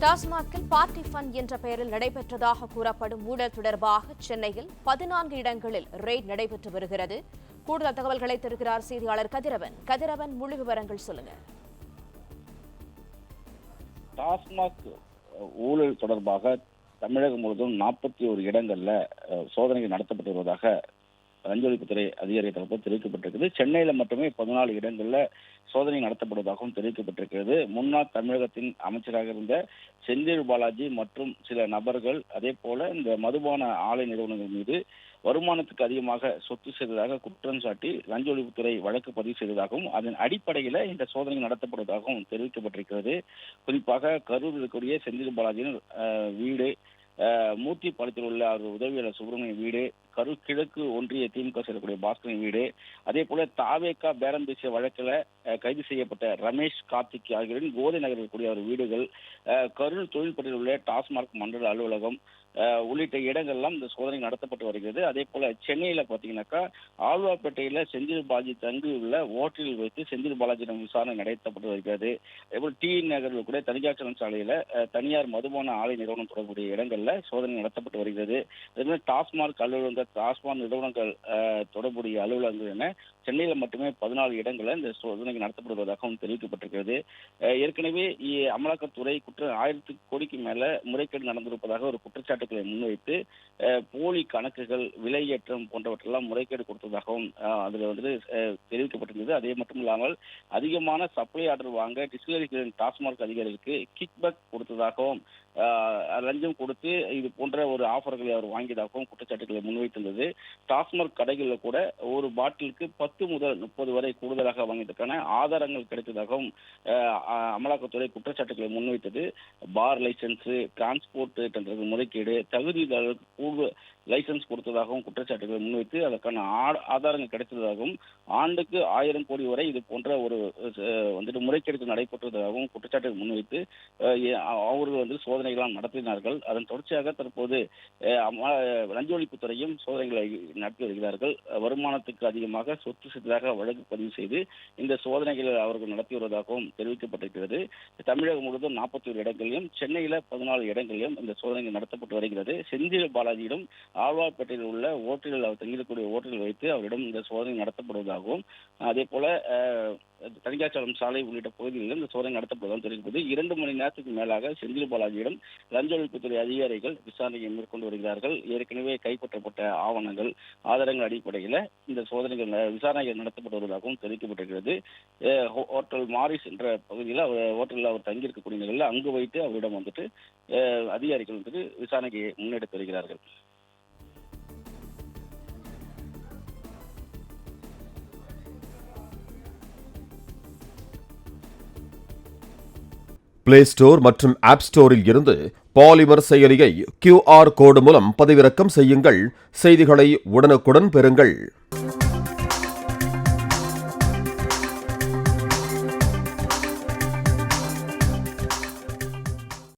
டாஸ்மாகில் party fun என்ற பெயரில் நடைபெற்றதாக கூறப்படும் ஊழல் தொடர்பாக சென்னையில் 14 இடங்களில் ரெய்ட் நடைபெற்று வருகிறது. கூடுதல் தகவல்களை தருகிறார் செய்தியாளர் கதிரவன். கதிரவன், முழு விவரங்கள் சொல்லுங்க. டாஸ்மாக் ஊழல் தொடர்பாக தமிழகம் முழுவதும் 41 இடங்கள்ல சோதனைகள் நடத்தப்பட்டு வருவதாக லஞ்ச ஒழிப்புத்துறை அதிகாரி தரப்பு தெரிவிக்கப்பட்டிருக்கிறது. சென்னையில மட்டுமே 14 இடங்கள்ல சோதனை நடத்தப்படுவதாகவும் தெரிவிக்கப்பட்டிருக்கிறது. முன்னாள் தமிழகத்தின் அமைச்சராக இருந்த செந்தில் பாலாஜி மற்றும் சில நபர்கள், அதே போல இந்த மதுபான ஆலை நிறுவனங்கள் மீது வருமானத்துக்கு அதிகமாக சொத்து செய்ததாக குற்றம் சாட்டி லஞ்ச ஒழிப்புத்துறை வழக்கு பதிவு செய்ததாகவும் அதன் அடிப்படையில் இந்த சோதனை நடத்தப்படுவதாகவும் தெரிவிக்கப்பட்டிருக்கிறது. குறிப்பாக கரூர் இருக்கக்கூடிய செந்தில் பாலாஜியின் வீடு, மூர்த்தி பாலத்தில் உள்ள அவர் உதவியாளர் சுப்பிரமணியன் வீடு, கரூர் கிழக்கு ஒன்றிய திமுக செல்லக்கூடிய பாஸ்கரின் வீடு, அதே போல தாவேகா பேரம் பேசிய வழக்கில் கைது செய்யப்பட்ட ரமேஷ் கார்த்திக் ஆகியோரின் கோதை நகரில் இருக்கக்கூடிய அவர் வீடுகள், கரூர் தொழில்பட்டியில் உள்ள டாஸ்மாக் மண்டல அலுவலகம் உள்ளிட்ட இடங்கள்லாம் இந்த சோதனை நடத்தப்பட்டு வருகிறது. அதே போல சென்னையில பாத்தீங்கன்னாக்கா ஆழ்வார்பேட்டையில செந்தில் பாலாஜி தங்கியுள்ள ஓட்டலில் வைத்து செந்தில் பாலாஜியிடம் விசாரணை நடத்தப்பட்டு வருகிறது. அதேபோல் டி நகரில் கூட தனியார் சாலையில தனியார் மதுபான ஆலை நிறுவனம் தொடர்புடைய இடங்கள்ல சோதனை நடத்தப்பட்டு வருகிறது. அதே டாஸ்மாக் அலுவலகங்கள், டாஸ்மாக் நிறுவனங்கள் தொடர்புடைய அலுவலகங்கள் என சென்னையில மட்டுமே 14 இடங்களில் இந்த சோதனை நடத்தப்படுவதாகவும் தெரிவிக்கப்பட்டிருக்கிறது. ஏற்கனவே அமலாக்கத்துறை 1000 கோடிக்கு மேல முறைகேடு நடந்திருப்பதாக ஒரு குற்றச்சாட்டுகளை முன்வைத்து போலி கணக்குகள், விலையேற்றம் போன்றவற்றெல்லாம் முறைகேடு கொடுத்ததாகவும் அதுல தெரிவிக்கப்பட்டிருந்தது. அதே மட்டும் இல்லாமல் அதிகமான சப்ளை ஆர்டர் வாங்க டிஸ்டிலரிகளின் டாஸ்மாக் அதிகாரிகளுக்கு கிக் பேக் கொடுத்ததாகவும், லஞ்சம் கொடுத்து இது போன்ற ஒரு ஆஃபர்களை அவர் வாங்கியதாகவும் குற்றச்சாட்டுகளை முன்வைத்திருந்தது. டாஸ்மாக் கடைகளில் கூட ஒரு பாட்டிலுக்கு 10 முதல் 30 வரை கூடுதலாக வாங்கியதற்கான ஆதாரங்கள் கிடைத்ததாகவும் அமலாக்கத்துறை குற்றச்சாட்டுகளை முன்வைத்தது. பார் லைசன்ஸ், டிரான்ஸ்போர்ட் முறைகேடு, தகுதியாளர்களுக்கு லைசன்ஸ் கொடுத்ததாகவும் குற்றச்சாட்டுகளை முன்வைத்து அதற்கான ஆதாரங்கள் கிடைத்ததாகவும், ஆண்டுக்கு 1000 கோடி வரை இது போன்ற ஒரு முறைகேடு நடைபெற்றதாகவும் குற்றச்சாட்டுகள் முன்வைத்து அவர்கள் சோதனைகளால் நடத்தினார்கள். அதன் தொடர்ச்சியாக தற்போது லஞ்ச ஒழிப்புத்துறையும் சோதனைகளை நடத்தி வருகிறார்கள். வருமானத்துக்கு அதிகமாக சொத்து செய்ததாக வழக்கு பதிவு செய்து இந்த சோதனைகளை அவர்கள் நடத்தி வருவதாகவும் தெரிவிக்கப்பட்டிருக்கிறது. தமிழகம் முழுவதும் 41 இடங்களிலும் சென்னையில 14 இடங்களிலும் இந்த சோதனைகள் நடத்தப்பட்டு வருகிறது. செந்தில் பாலாஜியிடம் ஆழ்வார்பேட்டையில் உள்ள ஓட்டலில் அவர் தங்கியிருக்கக்கூடிய ஓட்டலில் வைத்து அவரிடம் இந்த சோதனை நடத்தப்படுவதாகவும், அதே போல தனியார் சாலை உள்ளிட்ட பகுதிகளிலும் இந்த சோதனை நடத்தப்படுவதாக தெரிவிப்பது. 2 மணி நேரத்துக்கு மேலாக செந்தில் பாலாஜியிடம் லஞ்ச ஒழிப்புத்துறை அதிகாரிகள் விசாரணையை மேற்கொண்டு வருகிறார்கள். ஏற்கனவே கைப்பற்றப்பட்ட ஆவணங்கள், ஆதாரங்கள் அடிப்படையில் இந்த விசாரணைகள் நடத்தப்பட்டு வருவதாகவும் தெரிவிக்கப்பட்டிருக்கிறது. ஹோட்டல் மாரிஸ் என்ற பகுதியில் ஹோட்டலில் அவர் தங்கியிருக்கக்கூடிய நிலையில் அங்கு வைத்து அவரிடம் அதிகாரிகள் விசாரணையை முன்னெடுத்து வருகிறார்கள். பிளே ஸ்டோர் மற்றும் ஆப் ஸ்டோரில் இருந்து பாலிமர் செயலியை QR கோடு மூலம் பதிவிறக்கம் செய்யுங்கள். செய்திகளை உடனுக்குடன் பெறுங்கள்.